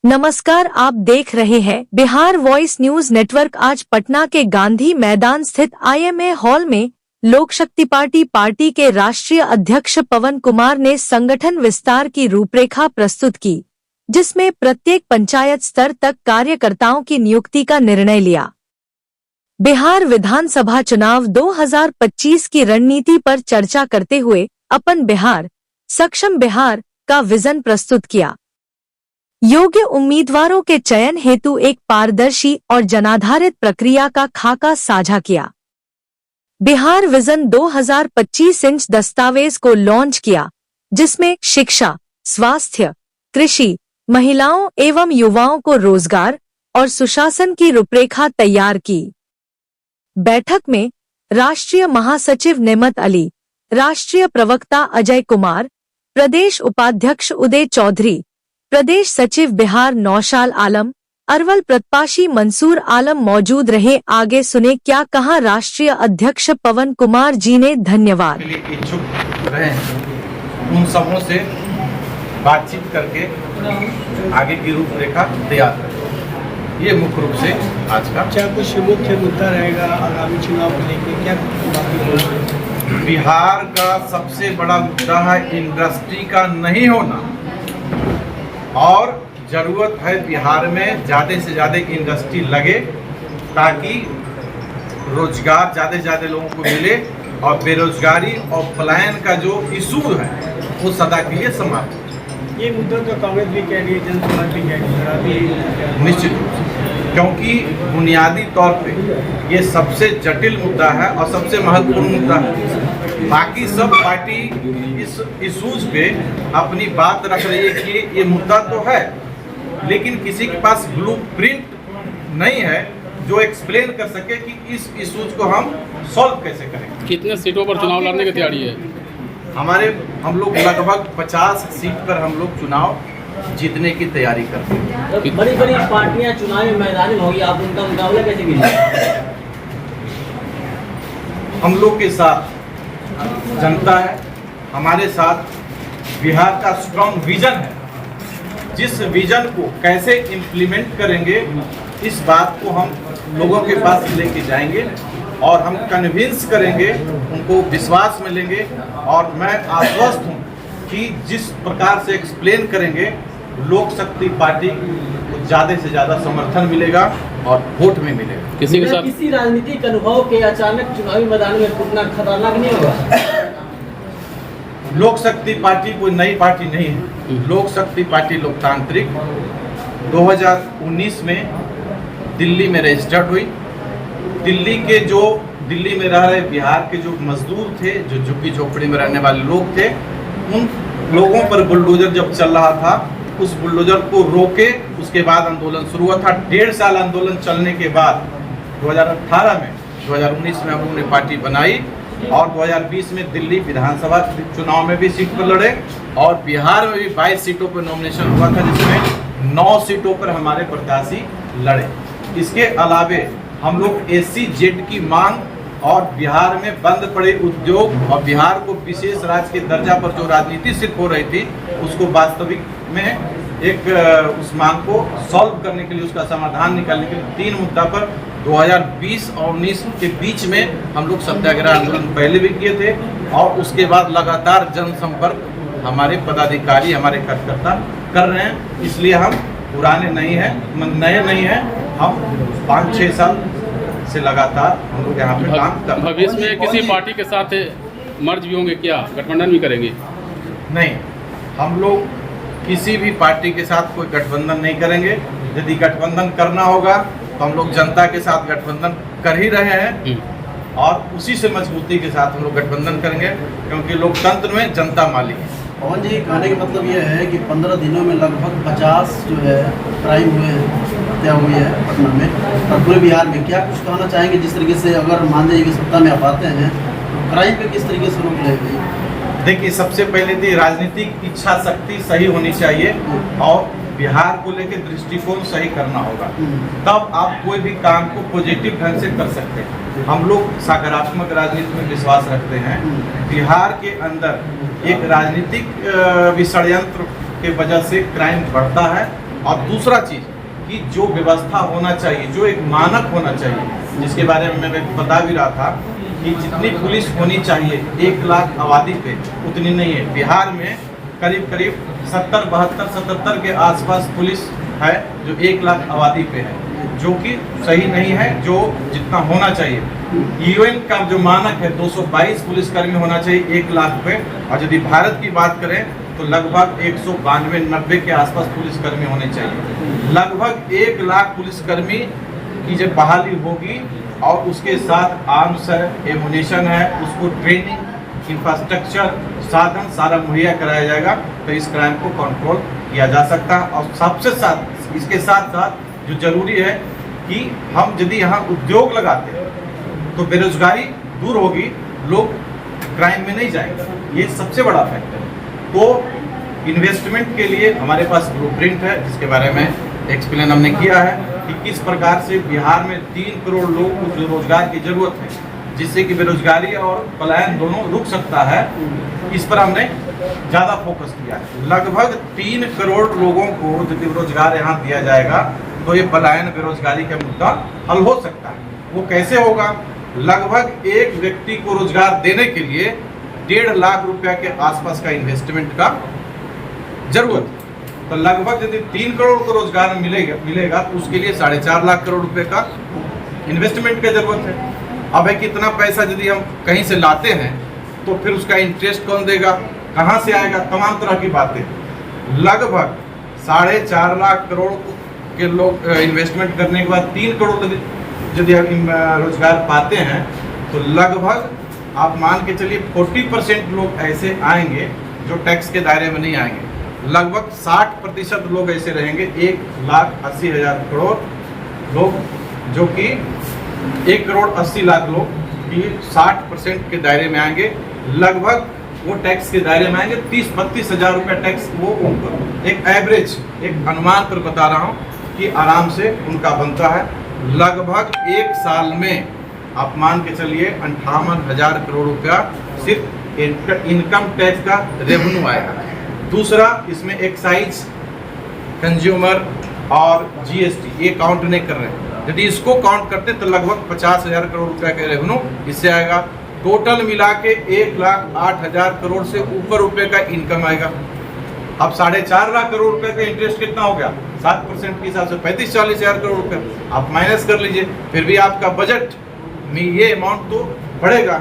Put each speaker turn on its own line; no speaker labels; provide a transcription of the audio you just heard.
नमस्कार, आप देख रहे हैं बिहार वॉइस न्यूज नेटवर्क। आज पटना के गांधी मैदान स्थित IMA हॉल में लोक शक्ति पार्टी के राष्ट्रीय अध्यक्ष पवन कुमार ने संगठन विस्तार की रूपरेखा प्रस्तुत की, जिसमें प्रत्येक पंचायत स्तर तक कार्यकर्ताओं की नियुक्ति का निर्णय लिया। बिहार विधानसभा चुनाव 2025 की रणनीति पर चर्चा करते हुए अपन बिहार, सक्षम बिहार का विजन प्रस्तुत किया। योग्य उम्मीदवारों के चयन हेतु एक पारदर्शी और जनाधारित प्रक्रिया का खाका साझा किया। बिहार विजन 2025 इंच दस्तावेज को लॉन्च किया, जिसमें शिक्षा, स्वास्थ्य, कृषि, महिलाओं एवं युवाओं को रोजगार और सुशासन की रूपरेखा तैयार की। बैठक में राष्ट्रीय महासचिव नेमत अली, राष्ट्रीय प्रवक्ता अजय कुमार, प्रदेश उपाध्यक्ष उदय चौधरी, प्रदेश सचिव बिहार नौशाल आलम, अरवल प्रत्याशी मंसूर आलम मौजूद रहे। आगे सुने क्या कहा राष्ट्रीय अध्यक्ष पवन कुमार जी ने। धन्यवाद।
इच्छुक रहे उन सबों से बातचीत करके आगे की रूपरेखा तैयार करें। ये मुख्य रूप से आज का
क्या कुछ मुख्य मुद्दा रहेगा आगामी चुनाव को लेकर? क्या
बिहार का सबसे बड़ा मुद्दा है इंडस्ट्री का नहीं होना, और ज़रूरत है बिहार में ज़्यादा से ज़्यादा इंडस्ट्री लगे ताकि रोजगार ज़्यादा से ज़्यादा लोगों को मिले और बेरोजगारी और पलायन का जो इशू है वो सदा के लिए समाप्त हो।
ये मुद्दा तो कांग्रेस भी कह रही है, जनता भी कह रही है।
निश्चित रूप से, क्योंकि बुनियादी तौर पे ये सबसे जटिल मुद्दा है और सबसे महत्वपूर्ण मुद्दा है। बाकी सब पार्टी इस इशूज पे अपनी बात रख रही है कि ये मुद्दा तो है, लेकिन किसी के पास ब्लूप्रिंट नहीं है जो एक्सप्लेन कर सके कि इस इशूज को हम सॉल्व कैसे करें।
कितने सीटों पर चुनाव लड़ने की तैयारी है?
हम लोग लगभग 50 सीट पर हम लोग चुनाव जीतने की तैयारी करते हैं।
बड़ी बड़ी पार्टियां चुनावी मैदान में होगी, आप उनका मुकाबला कैसे कीजिए?
हम लोग के साथ जनता है, हमारे साथ बिहार का स्ट्रॉन्ग विजन है। जिस विजन को कैसे इम्प्लीमेंट करेंगे, इस बात को हम लोगों के पास लेके जाएंगे और हम कन्विंस करेंगे, उनको विश्वास में लेंगे। और मैं आश्वस्त हूँ कि जिस प्रकार से एक्सप्लेन करेंगे, लोक शक्ति पार्टी को ज़्यादा से ज़्यादा समर्थन मिलेगा और वोट में मिलेगा।
किसी राजनीतिक अनुभव के अचानक चुनावी मैदान में कूदना खतरनाक नहीं होगा?
लोक शक्ति पार्टी कोई नई पार्टी नहीं है। लोक शक्ति पार्टी लोकतांत्रिक 2019 में दिल्ली में रजिस्टर्ड हुई। दिल्ली में रह रहे बिहार के जो मजदूर थे, जो झुग्गी झोपड़ी में रहने वाले लोग थे, उन लोगों पर बुलडोजर जब चल रहा था, उस बुलडोजर को रोके, उसके बाद आंदोलन शुरू हुआ था। 1.5 साल आंदोलन चलने के बाद 2019 में हम लोगों ने पार्टी बनाई और 2020 में दिल्ली विधानसभा चुनाव में भी सीट पर लड़े और बिहार में भी 22 सीटों पर नॉमिनेशन हुआ था, जिसमें 9 सीटों पर हमारे प्रत्याशी लड़े। इसके अलावे हम लोग SC/Z की मांग और बिहार में बंद पड़े उद्योग और बिहार को विशेष राज्य के दर्जा पर जो राजनीति सिर्फ हो रही थी, उसको वास्तविक में एक उस मांग को सॉल्व करने के लिए, उसका समाधान निकालने के लिए 3 मुद्दा पर 2020 और 19 के बीच में हम लोग सत्याग्रह आंदोलन पहले भी किए थे और उसके बाद लगातार जनसंपर्क हमारे पदाधिकारी, हमारे कार्यकर्ता कर रहे हैं। इसलिए हम पुराने नहीं हैं, नए नहीं हैं, हम 5-6 साल से लगातार हम लोग यहाँ पे काम कर रहे हैं।
भविष्य में किसी पार्टी के साथ मर्ज भी होंगे क्या? गठबंधन भी करेंगे?
नहीं, हम लोग किसी भी पार्टी के साथ कोई गठबंधन नहीं करेंगे। यदि गठबंधन करना होगा तो हम लोग जनता के साथ गठबंधन कर ही रहे हैं और उसी से मजबूती के साथ हम लोग गठबंधन करेंगे, क्योंकि लोकतंत्र में जनता मालिक है।
पवन जी, कहने का मतलब यह है कि 15 दिनों में लगभग 50 जो है क्राइम हुए हैं, हत्या हुई है पटना में और पूरे बिहार में। क्या कुछ कहना चाहेंगे जिस तरीके से अगर मान लीजिए कि सत्ता में आप आते हैं तो क्राइम पे किस तरीके से रोक लगेगी?
देखिए, सबसे पहले तो राजनीतिक इच्छा शक्ति सही होनी चाहिए और बिहार को लेकर दृष्टिकोण सही करना होगा, तब आप कोई भी काम को पॉजिटिव ढंग से कर सकते हैं। हम लोग सकारात्मक राजनीति में विश्वास रखते हैं। बिहार के अंदर एक राजनीतिक षड्यंत्र के वजह से क्राइम बढ़ता है और दूसरा चीज़ कि जो व्यवस्था होना चाहिए, जो एक मानक होना चाहिए, जिसके बारे में मैं बता भी रहा था कि जितनी पुलिस होनी चाहिए 1 लाख आबादी पे उतनी नहीं है। बिहार में करीब 70, 72, 77 के आसपास पुलिस है जो 1 लाख आबादी पे है, जो कि सही नहीं है, जो जितना होना चाहिए। यूएन का जो मानक है 222 पुलिसकर्मी होना चाहिए 1 लाख पे, और यदि भारत की बात करें तो लगभग 192-90 के आसपास पुलिसकर्मी होने चाहिए। लगभग 1 लाख पुलिसकर्मी की जब बहाली होगी और उसके साथ आर्म्स है, एमुनेशन है, उसको ट्रेनिंग, इंफ्रास्ट्रक्चर, साधन सारा मुहैया कराया जाएगा तो इस क्राइम को कंट्रोल किया जा सकता है। और सबसे साथ इसके साथ साथ जो जरूरी है कि हम यदि यहाँ उद्योग लगाते हैं तो बेरोजगारी दूर होगी, लोग क्राइम में नहीं जाएंगे, ये सबसे बड़ा फैक्टर है। तो इन्वेस्टमेंट के लिए हमारे पास ब्लूप्रिंट है जिसके बारे में एक्सप्लेन हमने किया है कि किस प्रकार से बिहार में 3 करोड़ लोग को रोजगार की जरूरत है, जिससे कि बेरोजगारी और पलायन दोनों रुक सकता है। इस पर हमने ज़्यादा फोकस किया है। लगभग 3 करोड़ लोगों को यदि रोजगार यहाँ दिया जाएगा तो ये पलायन बेरोजगारी का मुद्दा हल हो सकता है। वो कैसे होगा? लगभग एक व्यक्ति को रोजगार देने के लिए 1.5 लाख रुपया के आसपास का इन्वेस्टमेंट का जरूरत है। तो लगभग यदि 3 करोड़ को रोजगार मिलेगा तो उसके लिए 4.5 लाख करोड़ रुपए का इन्वेस्टमेंट की जरूरत है। अब है कितना पैसा यदि हम कहीं से लाते हैं तो फिर उसका इंटरेस्ट कौन देगा, कहाँ से आएगा, तमाम तरह की बातें। लगभग 4.5 लाख करोड़ के लोग इन्वेस्टमेंट करने के बाद 3 करोड़ यदि हम रोजगार पाते हैं तो लगभग आप मान के चलिए 40% लोग ऐसे आएंगे जो टैक्स के दायरे में नहीं आएंगे। लगभग 60% लोग ऐसे रहेंगे, 1,80,000 करोड़ लोग, जो कि 1 करोड़ 80 लाख लोग भी 60% के दायरे में आएंगे। लगभग वो टैक्स के दायरे में आएंगे। 30-32 हज़ार रुपये टैक्स वो उनको एक एवरेज, एक अनुमान पर बता रहा हूँ कि आराम से उनका बनता है। लगभग 1 साल में आप मान के चलिए 58,000 करोड़ रुपया सिर्फ इनकम टैक्स का रेवेन्यू आएगा। दूसरा, इसमें एक्साइज, कंज्यूमर और जीएसटी ये काउंट नहीं कर रहे हैं। यदि इसको काउंट करते तो लगभग 50,000 करोड़ रुपया का रेवेन्यू इससे आएगा। टोटल मिला के 1,08,000 करोड़ से ऊपर रुपए का इनकम आएगा। अब 4.5 लाख करोड़ रुपए का इंटरेस्ट कितना हो गया? 7% के हिसाब से 35-40 हज़ार करोड़ रुपए आप माइनस कर लीजिए, फिर भी आपका बजट में ये अमाउंट तो बढ़ेगा।